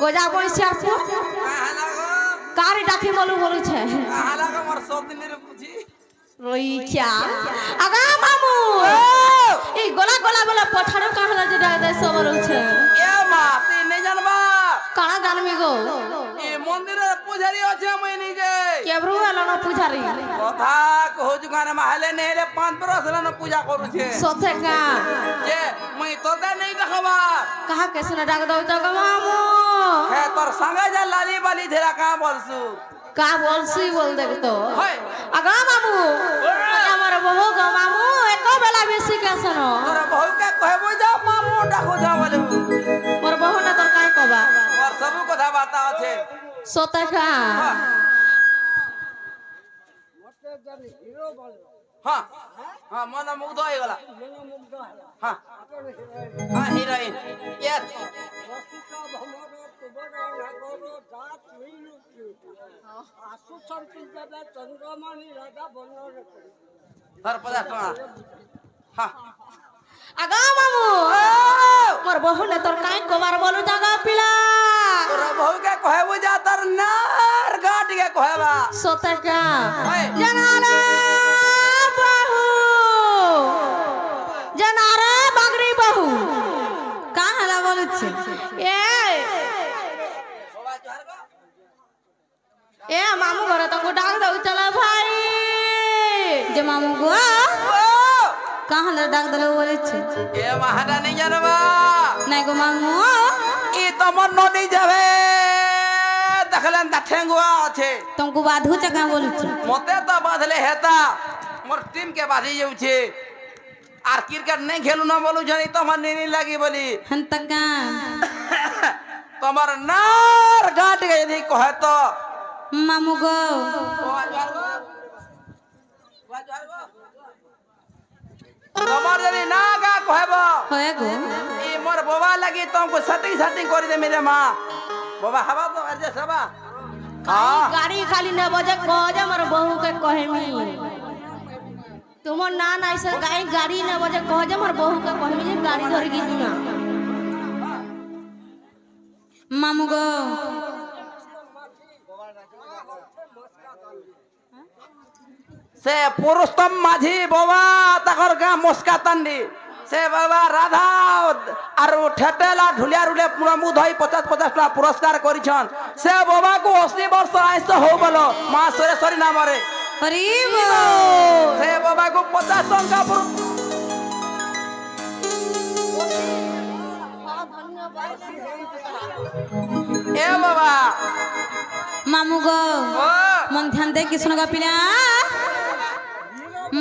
গোজা বইছে আপু কারি ডাকি বলু বলুছে রইছা আগা মামু এই গলা গলা বলা পঠানো কাহলা যে ডাক দেয় সব বলুছে এ মা তুই নেই জানবা কানা জানবি গো এই মন্দিরে পূজারি আছে মই নিজে কেবরু এলো না পূজারি কথা কহু জুগানে মাহলে নেলে 5 বরস না পূজা করুছে সথে কা যে মই তোদা নেই দেখাবা কাহা কেসনে ডাক দাও তো গো মামু হে তোর সঙ্গে যা লালি বালি ধেরা কা বলছু কা বলছি বল দেখ তো হয় আগা মামু আমার বহু গো মামু এক বেলা বেশি কেসন তোর বহুকে কহবো যা মামু ডাকো যা বলে মোর বহু না তোর কাই কবা তোর সব কথা বার্তা আছে সতে কা হ্যাঁ হ্যাঁ মন মুগ্ধ হয়ে গলা হ্যাঁ হ্যাঁ হিরোইন ইয়েস ধর 50 টাকা হ্যাঁ আগা মামু মোর বহু না তোর কাই কবার বলু জাগা পিলা তোর বহুকে কহবো যা তোর নার গাটিকে কহবা সতে কা হয় জানালা বহু জানারে বাগরি বহু কাহলা বলুছে এ মামু ঘরে তোকে ডাক দাও চলা ভাই যে মামু গো কাহলে ডাক দিলে বলেছে এ মাহাটা নেই জানবা নাই গো মামু ই তোমার নদী যাবে দেখলেন তা ঠেঙ্গুয়া আছে তোমাকে বাধু চাকা বলছে মতে তো বাঁধলে হেতা মোর টিম কে বাঁধি যাচ্ছে আর ক্রিকেট नहीं খেলু না বলু জানি তোমার নিনি লাগি বলি হন্তকা তোমার নার গাট গে যদি কহে তো মামু গো তোমার যদি না গা কহেব হয়ে গো ই মোর বাবা লাগি তোমাকে সেটিং সেটিং করে দে মেরে মা বাবা হবা তো এডজাস্ট হবা গাড়ি খালি না বজে কজে মোর বহু के कहमी तुमर ना ना ऐसे गाड़ी ना बजे कहे मोर बहु के कहमी जे गाड़ी धर गिन ना मामू गो से पुरुषोत्तम माझी बाबा तकर गा मस्का तंडी से बाबा राधा और ठेटेला ढुलिया रुले पूरा मुधई 50-50 टा पुरस्कार करिछन से बाबा को 80 वर्ष आइस हो बोलो मां सुरेश्वरी नाम रे हरिबो से बाबा को 50 टका ए बाबा मामू गो मन ध्यान दे किसन का पिला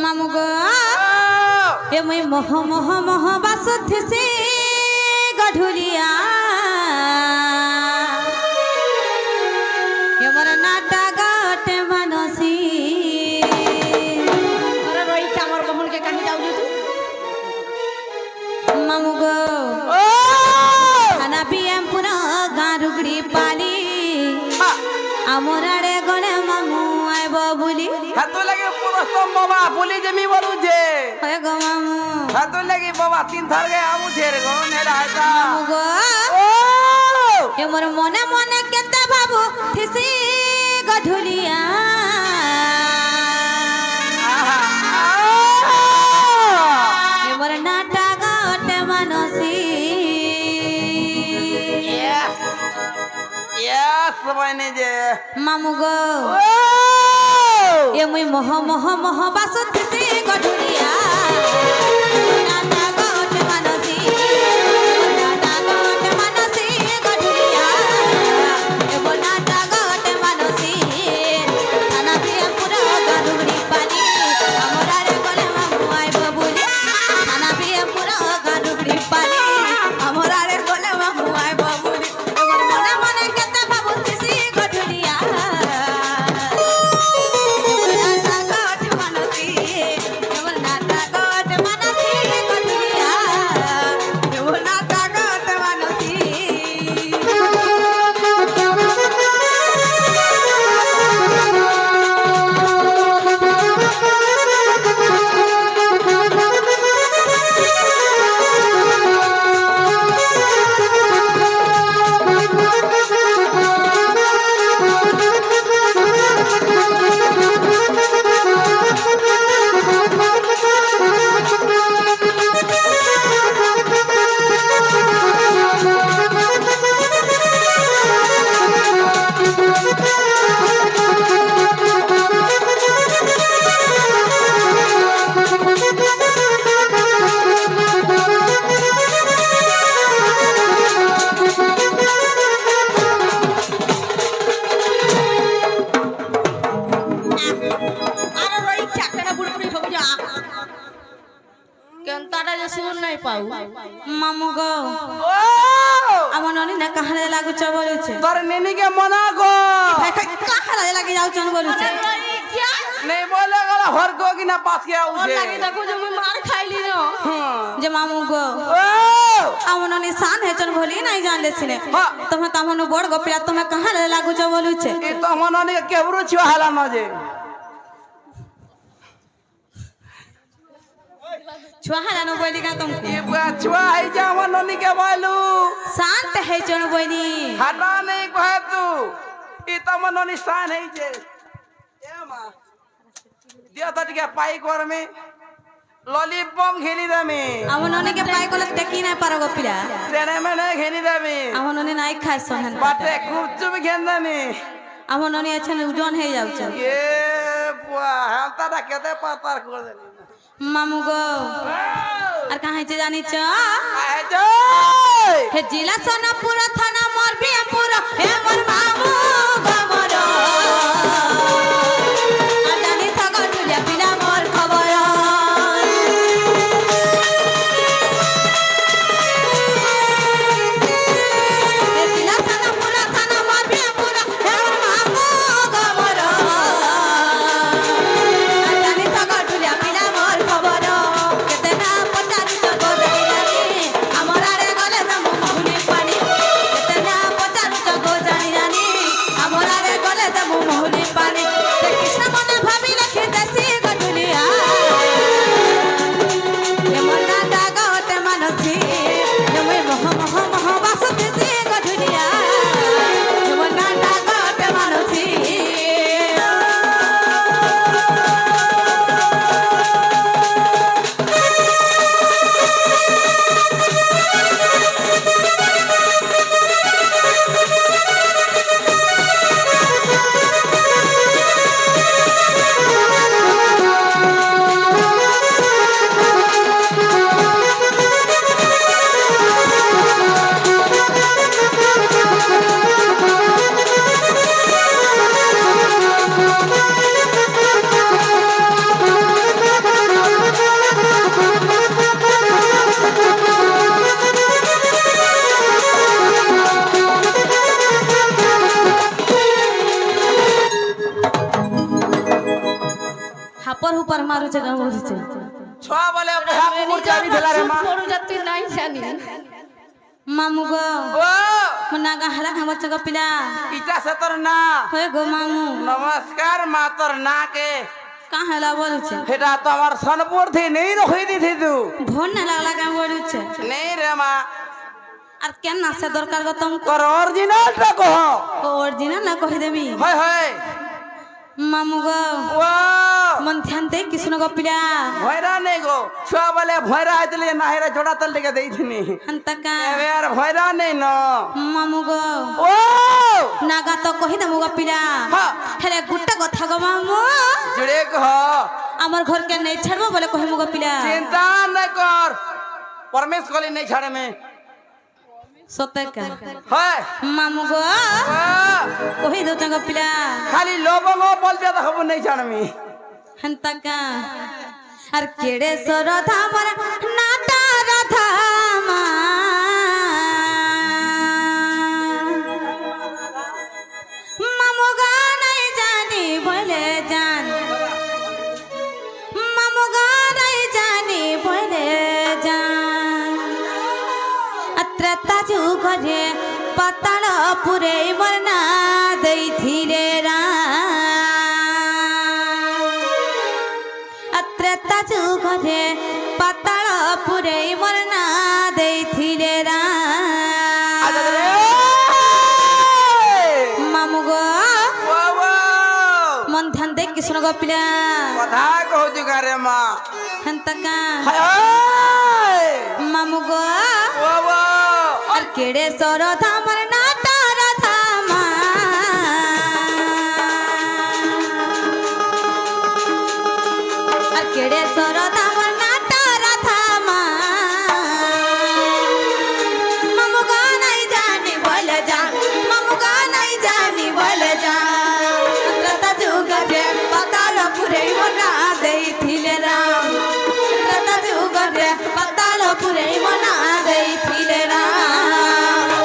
मामू गो ए मैं मोह मोह मोह बासुथ से गढुलिया ए मोर नाटा गाट मनसी अरे रोई कामर बहन के कहीं जाऊ तू मामू गो खाना पिएम पूरा गारुगड़ी पाली আমরারে গনে মামু আইব বুলি হাতু লাগি পুরুষোত্তম বাবা বলি জমি বলু যে হয় গো মামু হাতু লাগি বাবা 3 থর গে আমু ছের গো নেলা আইতা মামু গো ও এ মোর মনে মনে কেতে ভাবু থিসি গঢুলিয়া এ মোর নাটা গটে মানসি यस बने जे मामू गो ए मुई मोह मोह मोह बासुत से गढुलिया नाटा गट मानसी नाटा गट मानसी गढुलिया ए बो नाटा गट मानसी थाना पे पूरा गढुड़ी पानी हमरा रे गले मामू आइब बुली थाना पे पूरा गढुड़ी पानी हमरा रे गले मामू आइब बुली मने मने केते बाबू तिसी गढुलिया नाटा गट मानसी লাগুছ বলুছে তোর নেনিকে মনা কর ভাই কাহা লাগি যাউছন বলুছে নেই বলে গেল হর গো কিনা পাস কে ওর আউছে লাগি দেখো যে মুই মার খাইলি ন যে মামু গো ও আমন নিশান হেচন ভলি নাই জানলে ছিলে হ্যাঁ। তুমি তামন বড় গপিয়া তুমি কাহা লাগুছ বলুছে এ তো মননি কেবরু ছিও হালা ন যে ছুয়া হারানো বইলি কা তুমি এ ছুয়া হই যা মননি কে বলু শান্ত হেচন বইনি হাটা নেই কহে তু ই তো মননি শান হই যে এ মা দিয়া তো টিকে পাই করমে ললিপপ খেলি দামি আমন অনেকে পাই গলে টেকি নাই পারো গপিলা তেনে মানে খেলি দামি আমন অনে নাই খাই সহান বাটে খুব চুপি খেন দামি আমন অনে আছেন ওজন হয়ে যাচ্ছে এ বুয়া হালতাটা কেতে পাতার করে দেলি মামু গো আর কাহে যে জানিছ আয় জয় হে জিলা সোনাপুর থানা মোর বিয়াপুর হে মোর মামু গো মোর আর জানি থাকা টুলিয়া পিলা মোর খবর হে জিলা সোনাপুর থানা মোর বিয়াপুর হে মোর মামু গো মোর আর জানি থাকা টুলিয়া পিলা মোর খবর কেতে না পচারিত গো জানি আমার আরে গলে যামু মহুলি পানি কেতে না পচারিত গো জানি আমার আরে গলে যামু মহুলি পানি সে কৃষ্ণ মনে ভাবি লখি দেশি গঠুলিয়া এমন না ডাগতে মানসি এমন মহ মহ মহ বাসুতেছি গঠুলিয়া এমন না ডাগতে মানসি হাপর হুপার মারুছে গাঁ বসেছে ছুয়া বলে বুড়া কুকুর চাবি দিলা রে মা মামু গো ও মনা গা হালা খাবার চগা পিলা ইটা সে তোর না হয়ে গো মামু নমস্কার মা তোর না কে কা হেলা বলছে সেটা তো আমার সনপুর থি নেই রখি দিছি তু ভন না লাগলা গাঁ বলছে নেই রে মা আর কেন নাচে দরকার গো তুমি তোর অরিজিনালটা কহ অরিজিনাল না কহি দেবি হয় হয় মামু গো ও মন ধ্যান দে কৃষ্ণ গো পিলা ভয়রা নেই গো ছুয়া বলে ভয়রা আইতলে না হেরা জোড়া তল লেগে দেইছিনি হন্তকা এবে আর ভয়রা নেই ন মামু গো ও নাগা তো কহি দেবো গো পিলা হ্যাঁ। হেলে গুট্টা কথা গো মামু জুড়ে কহ আমার ঘর কে নেই ছাড়বো বলে কহিমু গো পিলা চিন্তা না কর परमेश कली नहीं छाड़े में सत्य का है मामू गो कही दो चंगा पिला खाली लोबो बोलते तो खबर नहीं छाड़ में हंता का अर केड़े सरधा मर नाटा रधा मा मामू गा नहीं जानी बोले जान मामू गा नहीं जानी बोले जान अत्र ताजू घरे पाताल पुरे मरना दई धीरे रा अत्र ताजू घरे पाताल पुरे मरना दई धीरे रा मामू गो मन ध्यान दे किसनो गो पिला कथा कहो जुगा रे माँ हंतका हाय मामू गो और केड़े सोरो धामर नाटा राधामा और केड़े सोरो धामर नाटा राधामा मामू गा नहीं जानी बोले जा मामू गा नहीं जानी बोले जा रता जुगा रे पताल पुरे मना देई थिले राम रता जुगा रे पताल पुरे मना देई थिले राम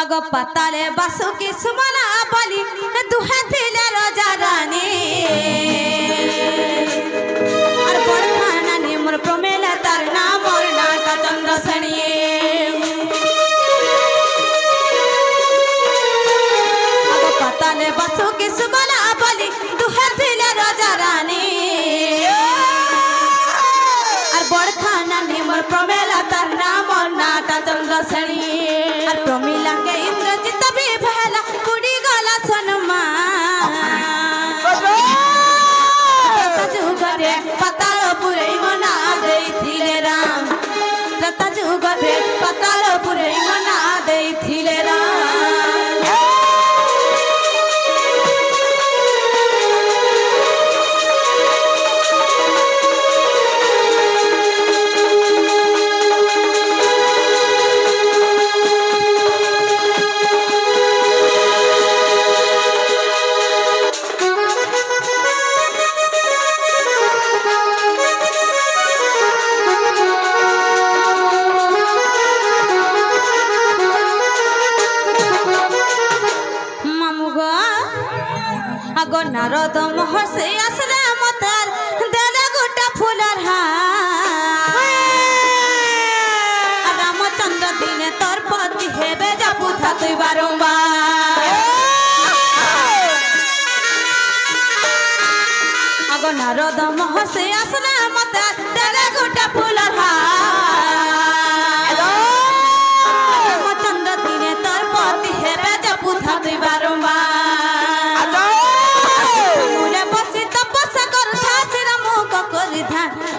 আগ পাতালে বাসুকি সুমনা বলি দুহে ଥିଲେ রাজা রানী আর বরখানা নি মোর প্রমেলা তার নাম মোর নাটা চন্দ্রসেনী আগ পাতালে বাসুকি সুমনা বলি দুহে ଥିଲେ রাজা রানী আর বরখানা নি মোর প্রমেলা তার নাম মোর নাটা চন্দ্রসেনী আর প্রমিলা কে ইন্দ্রজিৎ বিভেলা কুড়ি গলা সন্মা যুগরে পাতাল পুরে মনা দেইছিলে রাম ত্রেতা যুগরে পাতাল পুরে মনা দেইছিলে রাম আগ নারদ মহর্ষি আসলে মতার দেলে গোটা ফুলার হার রামচন্দ্র দিনে তোর পতি হেবে যা পুথা তুই বারম্বার আগ নারদ মহর্ষি আসলে মতার দেলে গোটা ফুলার হার রামচন্দ্র দিনে তোর পতি হেবে যা পুথা তুই বারম্বার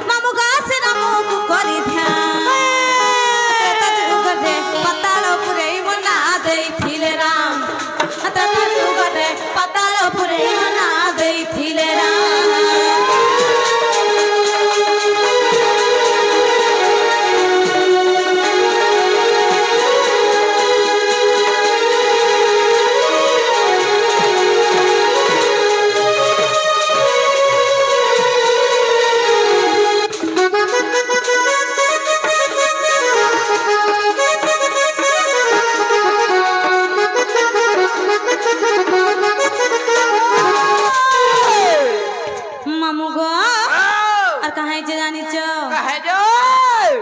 মামু গাছের মুখ করি পাতাল পুরে মনা দেইছিলে রাম পাতাল পুরে মনা দেইছিলে রাম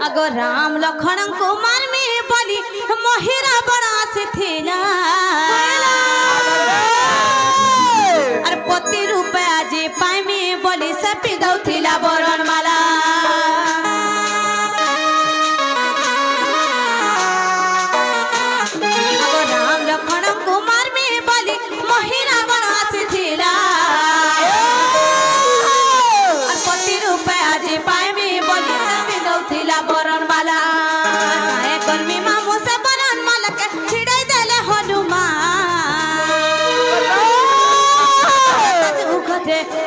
আগ রাম লক্ষণ কুমার মে বলি মহিরা বড়া সে থিলা আর পতি রূপে আজি পাইমি বলি সে পিদৌ থিলা বরণ মালা আগ রাম লক্ষণ কুমার মে বলি মহিরা বড়া সে থিলা আর পতি রূপে আজি পাইমি বলি থিলা বরণ মালা কর্মী মামু সে বরণ মালাকে ছিড়াই দেলে হনুমান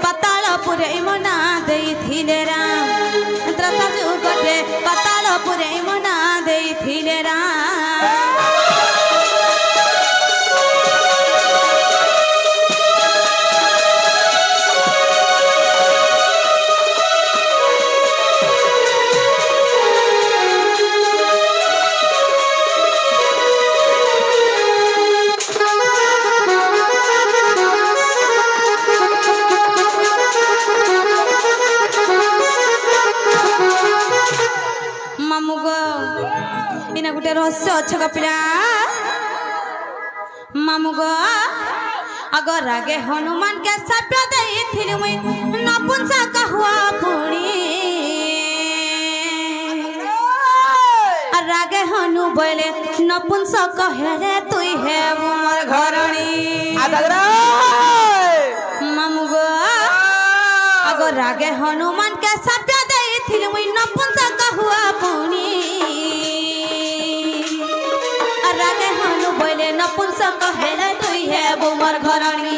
পাতাল পুরে মনা দেইছিলে রাম ত্রেতা যুগরে পাতাল পুরে মনা দেইছিলে রাম इना गुटे रहस्य अच्छ कपिला मामू गो अगर रागे हनुमान के सप्य देइथिलि मुई नपुंसक हुआ पुणी रागे हनु बोले नपुंसक हेरे तुई हे मोर घरणी मामू गो अगर रागे हनुमान के सप्य देइथिलि मुई नपुंसक हुआ पुणी रागे हनु बोले नपुंसक हेरे तुई हे मोर घरणी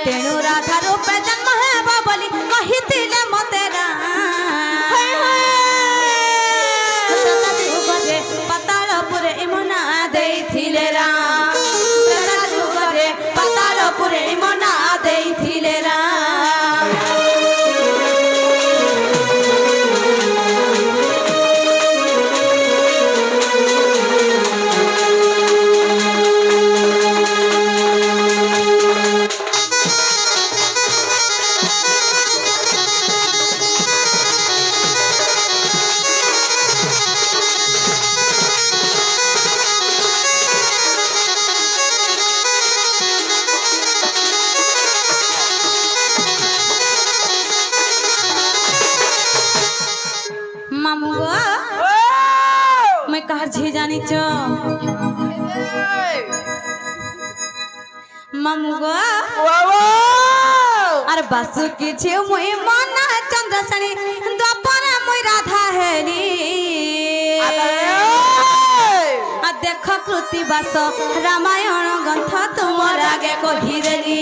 तेणु राधा रूपे जन्म हेबा बोली कहिथिले मते पाताल पुरे मना देइथिले राम पाताल पुरे मना देइथिले राम জানিছ মামু গো আর বাসু কিছু মুই মনা চন্দ্রসাণী দ্বাপরে মুই রাধা হেরি আর দেখ কৃতি বাস রামায়ণ গ্রন্থ তোমার আগে কহিদেলি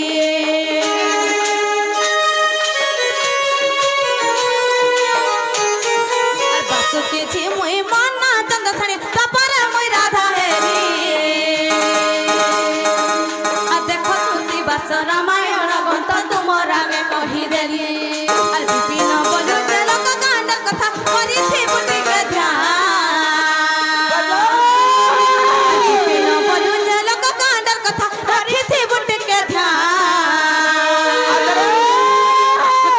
আর বাসু কিছু মুই মনা চন্দ্রসাণী দ্বাপরে মুই রাধা হেরি আর দেখ কৃতি বাস রামায়ণ গ্রন্থ তোমার আগে কহিদেলি আর বিপিন বলু যে লোক কাণ্ডর কথা করিছি বুটিকে ধ্যান বিপিন বলু যে লোক কাণ্ডর কথা করিছি বুটিকে ধ্যান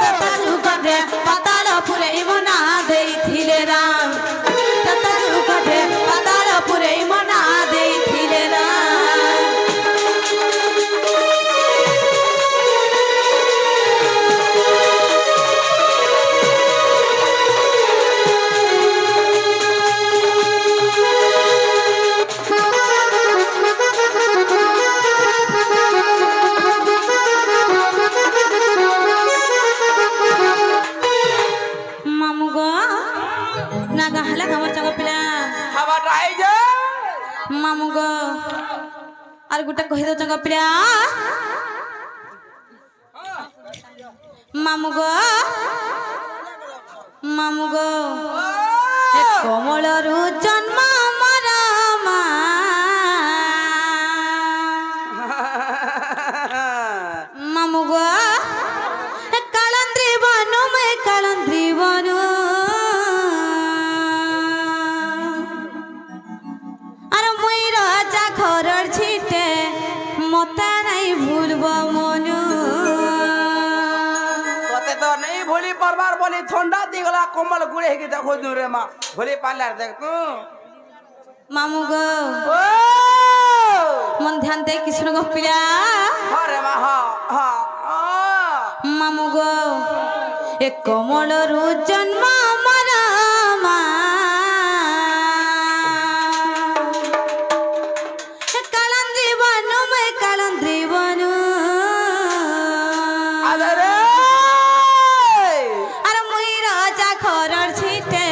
তত যুগরে পাতাল পুরে মনা দেইছিলে রাম তত যুগরে পাতাল পুরে মনা দেইছিলে রাম মামু গো না গাহলা খাবার চাঙ্গ পিলা মামু গো আর গোটা কহি দাও চাঙ্গ পিলা মামু গো এ কমলরু জন্ম মর মা মামু গো এ কালন্দ্রি বনু মে কালন্দ্রি বনু আর মুই রাজা ঘরর ছিটে মতা নাই ভুলব মনু তোতে তো নেই ভুলি পারবার বলি ঠান্ডা দিগলা কমল গুড়ে হেকি দেখো দূরে মা ভুলি পারলার দেখ তু মামু গো ও মন ধ্যান দে কৃষ্ণ গো পিলা হরে মা হ হ মামু গো এ কমলরু জন্ম মর মা এ কালন্দ্রি বনু মে কালন্দ্রি বনু আরে আর মুই রাজা ঘরর ছিটে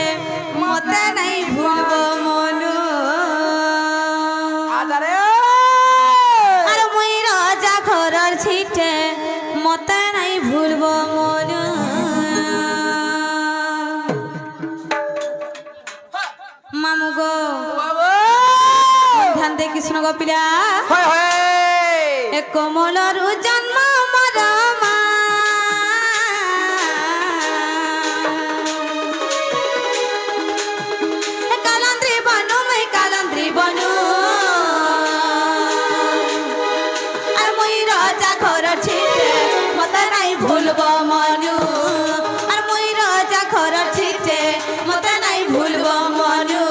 মতে নাই ভুলব মনু আরে আর মুই রাজা ঘরর ছিটে মতে নাই ভুলব মনু মামু গো ধ্যান দে কৃষ্ণ গো পিলা হয় হয় এ কমলরু জন্ম মর মা এ কালন্দ্রি বনু মে কালন্দ্রি বনু আর মুই রাজা ঘর ছিটে মতে নাই ভুলব মনু আর মুই রাজা ঘর ছিটে মতে নাই ভুলব মনু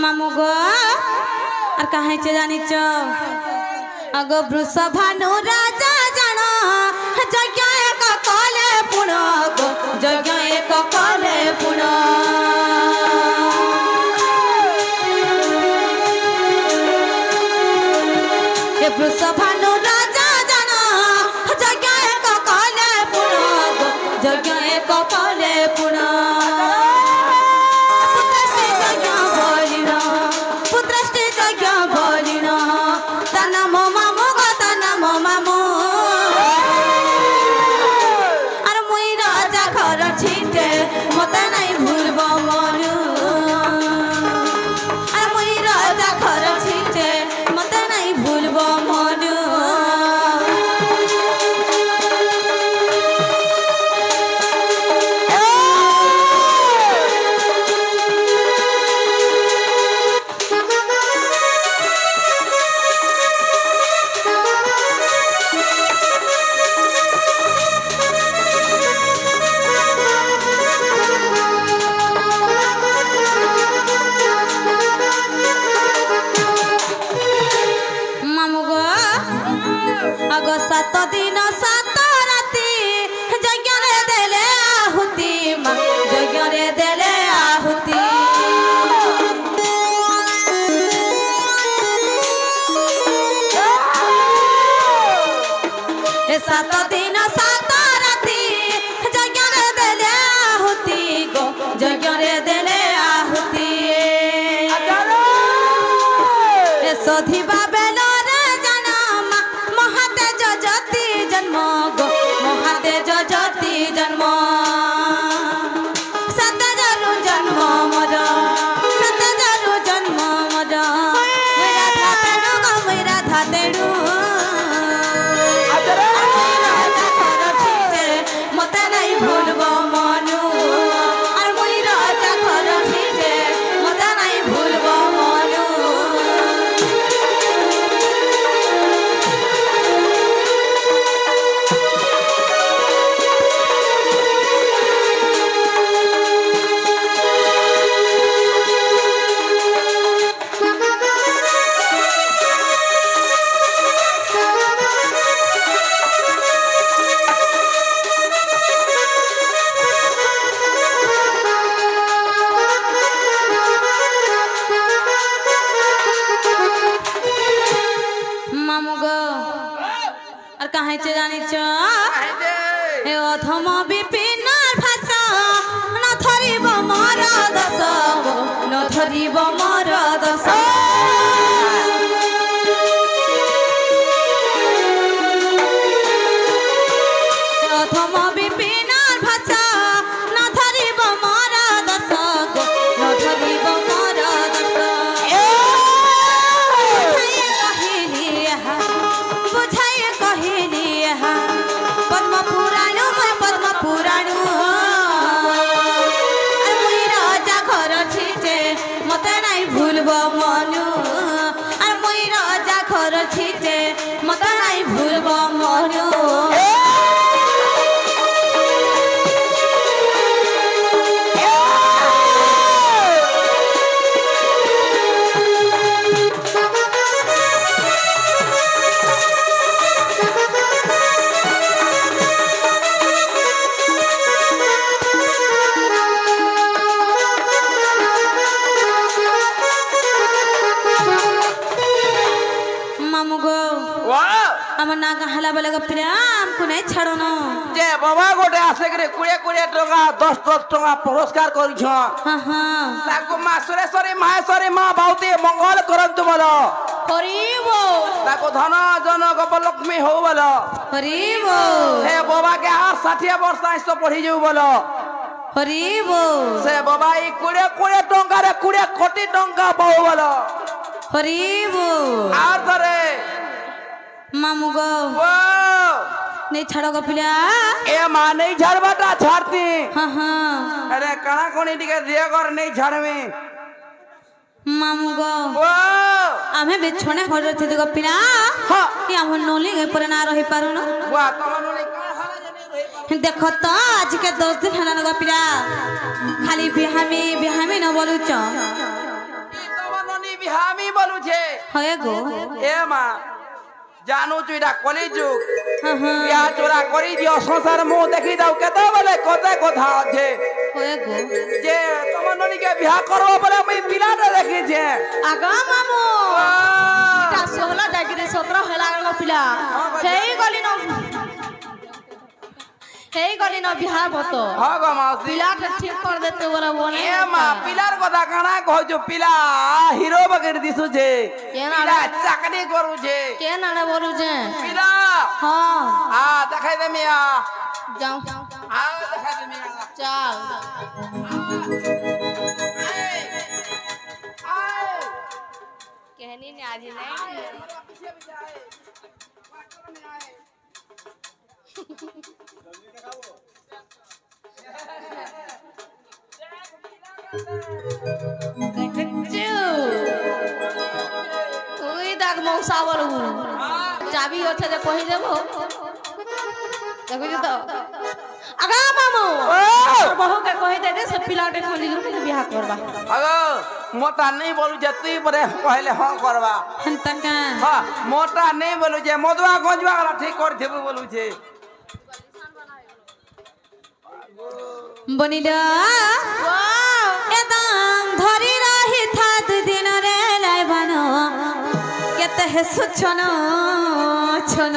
মামু গো আর কাহাইছে জানিছ আগ বৃষভানু রাজা জান যজ্ঞ এক কলে পুণ গো যজ্ঞ এক কলে পুণ এ বৃষভানু রাজা জান যজ্ঞ এক কলে পুণ গো যজ্ঞ এক কলে পুণ পুত্রষ্টে যজ্ঞ বলিন তা নাম মামু গো তা নাম মামু সাত দিন সাত রাতি যজ্ঞরে দেলে আহুতি মা যজ্ঞরে দেলে আহুতি সাত দিন সাত রাতি যজ্ঞরে দেলে আহুতি গো যজ্ঞরে দেলে আহুতি সধিবা বেলরে জানম মহাতে যজতি জন্ম গো মহাতে যজতি জন্ম সতজরু জন্ম মর সতজরু জন্ম মর মেরা ধাতেড়ু গো মেরা ধাতেড়ু মতে নাই ভুলব মনু আর মুই রাজা ঘর ঠিকে মতে নাই ভুলব মনু মামু গো আর কাহাইছে জানিছ এ অথম বিপিনার ভাষা ন ধরিব মর দশ ন ধরিব মর দশ অথম বিপিনার ভাষা ন ধরিব মর দশ ন ধরিব মর দশ বুঝাই কহিলি পদ্ম পুরাণু মই পদ্ম পুরাণু আর মুই রাজা ঘর ছিটে মতে নাই ভুলব মনু আর মুই রাজা ঘর ছিটে মতে নাই ভুলব মনু মামু গো আমার না গাহালা বলে গো প্রেম কোনাই ছাড়ো না যে বাবা গোটে আসে করে 20 টাকা 10 টাকা পুরস্কার করিছ হ্যাঁ হ্যাঁ তাকে মা সুরেশ্বরী মাহেশ্বরী মা বাউতি মঙ্গল করন্তু বলো হরিব তাকে ধন জন গোপলক্ষ্মী হও বলো হরিব হে বাবাকে আর 60 বর্ষ আইসো পড়ি যাও বলো হরিব সে বাবা এই 20 টাকারে 20 কোটি টাকা পাও বলো হরিব আর ধরে মামু গো ও নেই ছাড়ো গো পিলা এ মা নেই ঝাড়বাটা ছাড়তি হ্যাঁ হ্যাঁ আরে কানা কোনি টিকে দিয়ে কর নেই ছাড়বি মামু গো ও আমি বিছনে ঘরে থেকে গো পিলা হ্যাঁ কি আমার নলি পরে না রহি পারুন ওয়া তোমার নলি কানা হালা জানি রই দেখো তো আজকে 10 দিন হলা গো পিলা খালি বিহামি ন বলুছ তোমার ননি বিহামি বলুছে হয় গো এ মা জানু চুইটা কলি যুগ হ্যাঁ হ্যাঁ বিয়া চোরা করি দিও সংসার মুখ দেখি দাও কেতে বলে কতে কথা আছে হয় গো যে তোমার ননিকে বিয়া করব বলে আমি পিলাটা দেখিছে আগা মামু তা 16 ডিগ্রি 17 হলা গো পিলা হেই গলি ন বিহার বত হ্যাঁ গো মাসি পিলাটা ঠিক করে দিতে বলে এ মা পিলার কথা কানা কইছো পিলা হিরো বগের দিছুছে পিলা চাকরি করুছে কেন আরে বলুছে পিলা হ্যাঁ আ দেখাই দে মিয়া যাও আ দেখাই দে মিয়া চল कहनी ने आज नहीं ওই দেখ মৌসা বলবো চাবি ওঠে যে কহি দেব দেখবি তো আগা মামু বহুকে কহি দে সে পিলাটে খলি বিয়া করবা আগো मोटा नहीं बोलू जे तू बरे पहले हाँ करवा हेंता का हाँ मोटा नहीं बोलू जे मधुआ गंजवा वाला ठीक कर देबू बोलू जे বনিল এদাম ধরি রহি থাত দিন রে লাইবান কেতে হেসু ছন ছন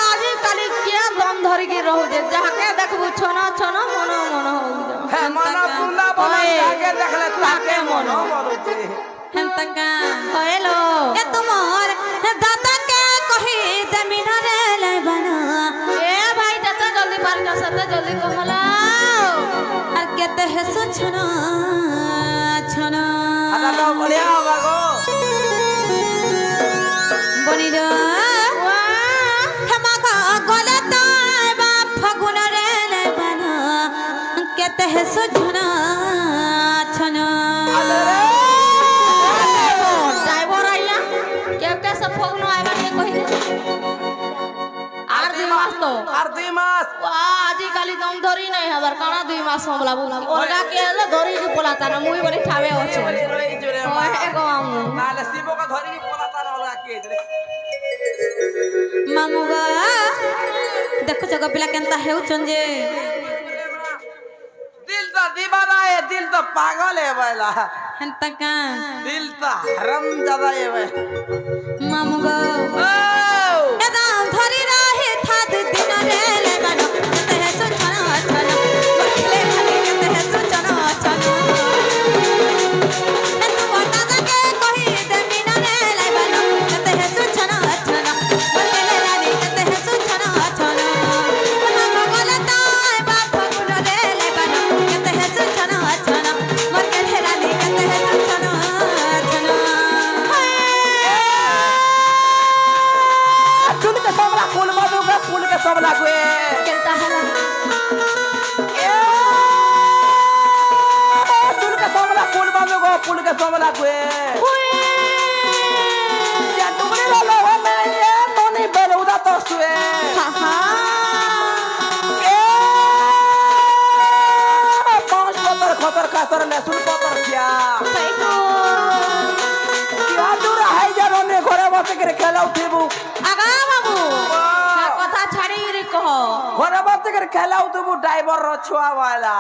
আজি কালি কে দম ধরি কি রহু যে যাকে দেখবু ছন ছন মন মন হউ হ্যাঁ মানা পুনা বলে আগে দেখলে তাকে মন বলু যে হেন্তা কা হ্যালো এ তোমার দাদা কে কহি দেমিন রে লাইবান এ ভাই যত জলদি পারি না সতে জলদি কহলা আর কেতে হেসু ছন ছন আটা তো বলিয়া বাগো বনিল হেমাকা গলে তাই বা ফাগুন রে লাইবান কেতে হেসু ছন ছন ড্রাইভার আইলা কে সব ফগনো আইবা নিয়ে কই দে আর 2 মাস তো আর 2 মাস আজি কালি দম ধরি নাই হবার কানা 2 মাস সমলা বুলা ওরগা কে এলে ধরি কি পোলা তার মুই বলি ঠাবে আছে রই জুরে মা ওই গো আমু নালে শিবকে ধরি পলা তার অলগা কে মামুগা দেখো জগ পিলা কেনতা হেউছন যে दिल तो दीवाना है दिल तो पागल है वाला হেন্তা কা दिल तो हरम ज्यादा है वे মামুগা ओ এদাম ধরি রাহি থাত দিন রে লাইবান কেতে হেসু ছন ছন বলে খালি কেতে হেসু ছন ছন এ তোমার দাদা কে কহি দেমিন রে লাইবান কেতে হেসু ছন ছন বলে রানি কেতে হেসু ছন ছন মামা গলে তাই বা ফাগুন রে লাইবান কেতে হেসু ছন ছন বলে রানি কেতে হেসু ছন ছন चुन के सबला फूल मधु के फूल के सबला गुए কেনতা হলা चुन के सबला फूल मधु को फूल के सबला गुए या तुमने लो हो मैं ये नोनी बेलुदा तो सुए पांच पत्थर खतर खतर लहसुन पत्थर क्या क्या दूर है जरो ने घरे बसे के खेला उठीबू আগা বাবু কথা ছাড়ি রে কহ ঘরে বসে করে খেলা উঠবু ড্রাইভার রছুয়া वाला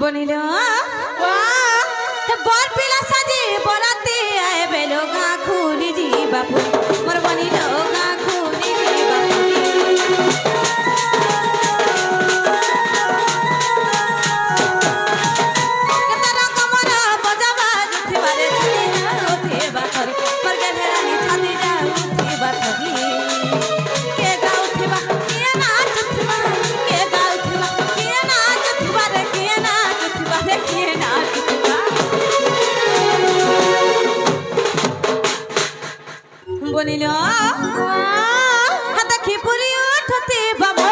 বনিল বর পিলা সাজি বরাতে আয় বেলো গা খুলি জি বাপু মোর বনিল গা খুলি জি বাপু কেতরা কমর বজাবা জুথিবারে উঠিবা করি মোর গেলেরানি ছাদি যা উঠিবা করি কে গা উঠিবা কে না উঠিবা কে গা উঠিবা কে না উঠিবা রে কে না উঠিবা রে কে না উঠিবা বনিল হাতে খিপুরি উঠতে বাবা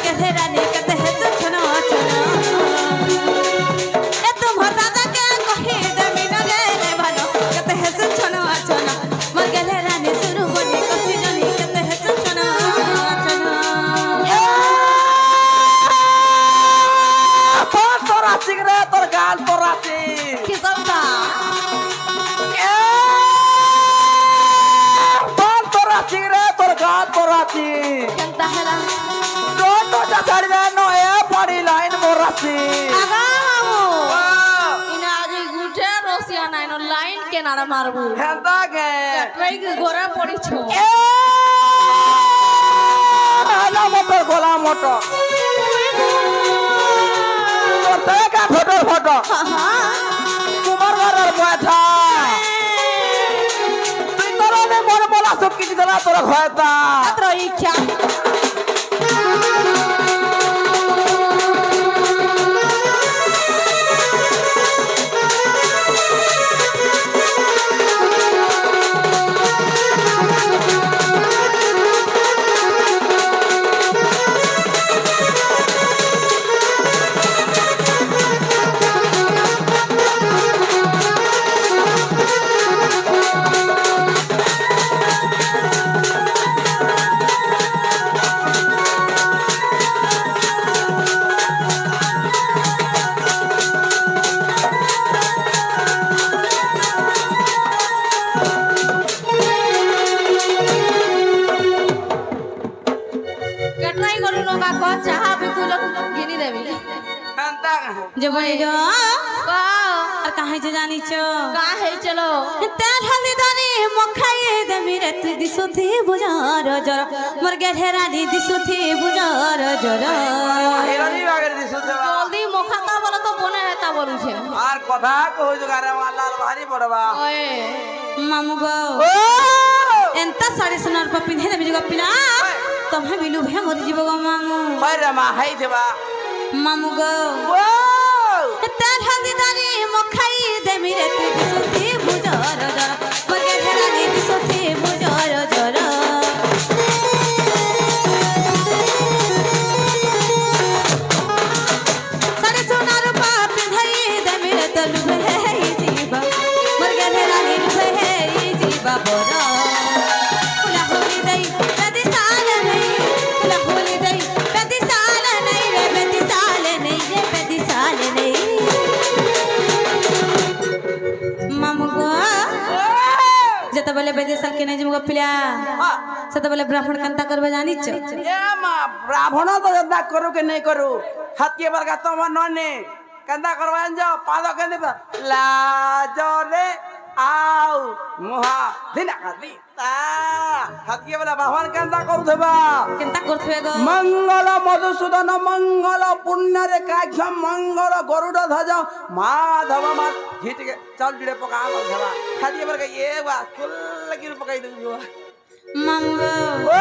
কেতে রানী কেতে হেসু ছন ছন এ তোমার দাদাকে কহি দেমি না রে ভালো কেতে হেসু ছন ছন মোর গেলে রানী শুরু বনি কছি জনি কেতে হেসু ছন ছন তোরা চিগরে তোর গাল তোরা কি সবটা তোরা চিগরে তোর গাল তোরা কেনতা হলা তো ছাড়ি দে নয়ে পড়ি লাইন মোরাছি আগা বাবু ইনা আজি গুঠে রসিয়া নাইন লাইন কেনারা মারবু হেন্দা গে ট্রাই ঘরে পড়িছ মোটর গোলা মোটর করতে কা ফটো ফটো তোমার ঘরের বয়থা তুই তোর মন বলা সব কিছু দেলা তোর হয়তা মাত্র ইচ্ছা কেটনাই করু নগা ক চাহা বিকুল ঘিনি দেবি যে বলি গো ক আর কাহে যে জানিছ কা হে চলো তেল হলদি দানি মখাইয়ে দেমি রে তুই দিশুথি বুঝার জর মোর গেঢেরা দি দিশুথি বুঝার জর হিরনি বাগের দিছু দেবা জলদি মুখা তা বলো তো বনে হেতা বলুছে আর কথা কই জগারে মালাল ভারি পড়বা ওয়ে মামু গো ও এন্তা শাড়ি সোনার পা পিন্ধে দেবি গো পিলা তুমি বিলু ভে মরি যাব গো মামু কইরা মা হাই দেবা মামু গো ও তেল হলদি দানি মখাই দেমি রে তুই দিশুথি বুঝার জর মোর গেঢেরা দি দিশুথি বুঝার জর सारे सोनार पा पिंधाई दे मेरे तलु है जीवा मर गए थे रानी है जीवा बोरा फुला होली दई कदी साल नहीं फुला होली दई कदी साल नहीं रे कदी साल नहीं रे कदी साल नहीं मामू गो जत बोले बेदे साल के नहीं जमुगा पिला सत बोले ब्राह्मण कंता करबे जानी छ এ মা ব্রাহ্মণ তো যদা করু কে নাই করু হাত কে বরগা তোমার ননে কান্দা করবান যাও পাদ কেনে লাজরে আও মুহা দিনা কাদি তা হাত কে বলা ব্রাহ্মণ কান্দা করু দেবা केंता करथबे गो মঙ্গল মধুসূদন মঙ্গল পুণ্যরে কাক্ষ মঙ্গল গরুড় ধ্বজ মাধব মা ঘিটকে চল দিলে পকা আমল দেবা হাত কে বরগা এ বা কুল কি পকাই দেবো मामू गो ও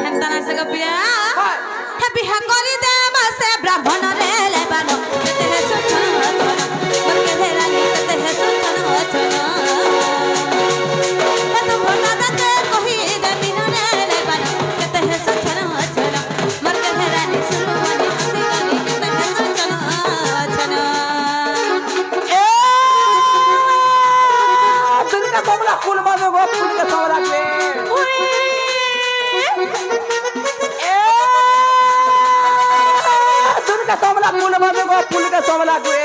हेंता ना सग पिया हाय हे बिहा करी दे बसे ब्राह्मण रे लेबानो कते हे सुछन अछन मरके भेरानी कते हे सुछन अछन हे तो भोटा दते कहि दे बिना रे लेबानो कते हे सुछन अछन मरके भेरानी सुनवनी सिगनी कते हे सुछन अछन ए दुनिया बमला कुल बाजो गो कुल के सवरा के ए दुनिया बमला कुल बाजो गो कुल के सवरा के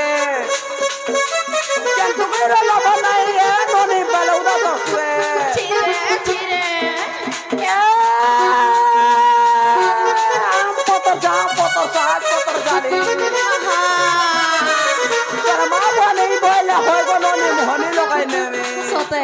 क्या तो मेरा लबा नहीं है नोनी बलौदा तो के চিরে চিরে पतो जाली तेरा माँ बने बोले होय गो नोनी मोहनी लगाई ने সতে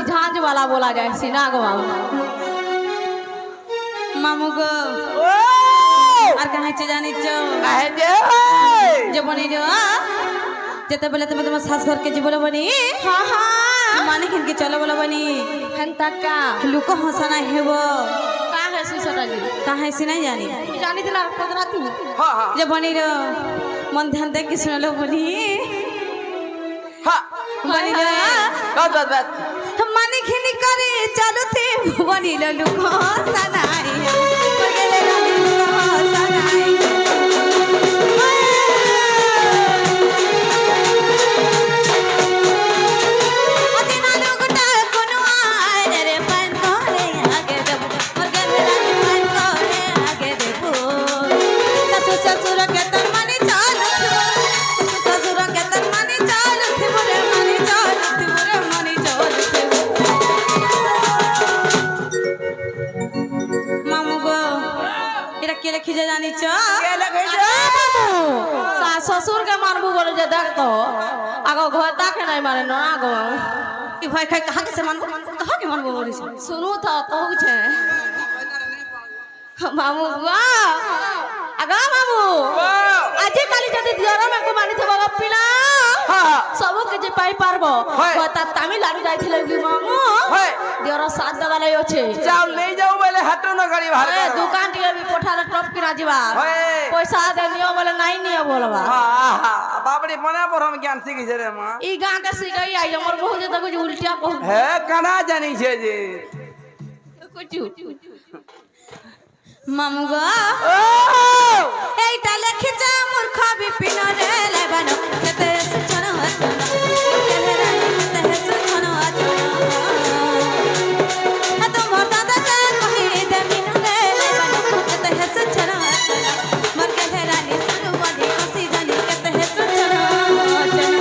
झांझ वाला बोला जाए सीना गो मामू गो ओ আর কাহে চে জানি চ काहे जे যে বনি রে যেতে বলে তুমি তোমার শাশ ঘরকে যে বলে বনি हाँ हाँ মানে কিনকে চলো বলে বনি हेंता का লুক হসানা হেব का है सीसटा जी কাহে সি নাই জানি जानी दिला पदराती हां हां যে বনি রে মন ধ্যান দেখি শুনলো বনি हां বনি রে बस মানে খিনি করে চলো তে বনি রে লুক হসানাই পর গেলে রানী লুক হসানাই শ্বশুর কে তোর মানি চাল শ্বশুর কে তোর মানি চাল থিবরে মানি চাল থিবরে মানি চাল মামু গো এটা কে লিখেছে জানিছ কে লেখেছে? শ্বশুর কে মারবো বলে যে দেখতো আগো ঘর তাকে নাই মারে না গো কি ভয় খাই কাহাকে সে মানবো কাহাকে মানবো বলিস শুনু তো কହୁছে মামু গো আগা মামু আজি কালি যদি দিয়র মেকো মানিথব বাপিনা হ্যাঁ সবু কিছু পাই পারবো হয়। তা তামিলনাড়ু যাইছিলে কি মামু হয় দিয়র সাত দেবালাই আছে চাও নেই যাও বলে হাঁটো না গাড়ি ভাড়া এ দোকান টিকে বি পঠালে টপ কিনা ଯିବା হয়। পয়সা দে নিও বলে নাই নিও বলবা বাপরে মনে পর আমি জ্ঞান শিখিছে রে মা ই গাঁ के सिगाई आई हमर बहु जे तक उल्टिया कहू হে কানা জানিছে যে कुछ মামু গো ও এইটা লিখেছে মূর্খ বিপিন রে লেবানো কেতে সুছন হচন কেহেরা কেতে সুছন হচন তোমার দাদা কে কহি দে মিনু রে লেবানো কেতে সুছন হচন মর কেহেরা নি সুনু বলি হসি জানি কেতে সুছন হচন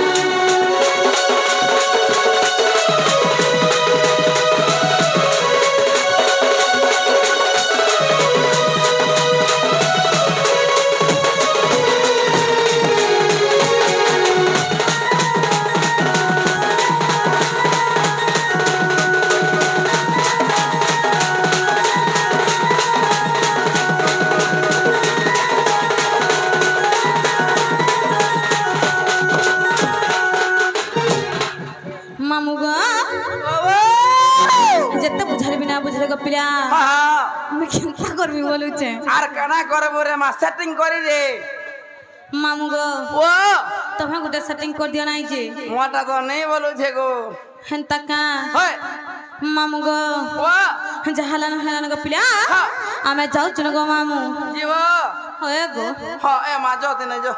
মামু গো যেতে বুঝারবি না বুঝলে গো পিলা আমি চিন্তা করবি বলুছে আর কানা করবো রে মা সেটিং করি রে মামু গো ও তুমি গোটে সেটিং করে দিও নাই যে মোটা তো নেই বলুছে গো হেন্তা কা হয় মামু গো ও যাহালান হেলান গো পিলা হ্যাঁ। আমি যাউଛୁ না গো মামু জীব হয় গো হ এ মা যাও দিনে যাও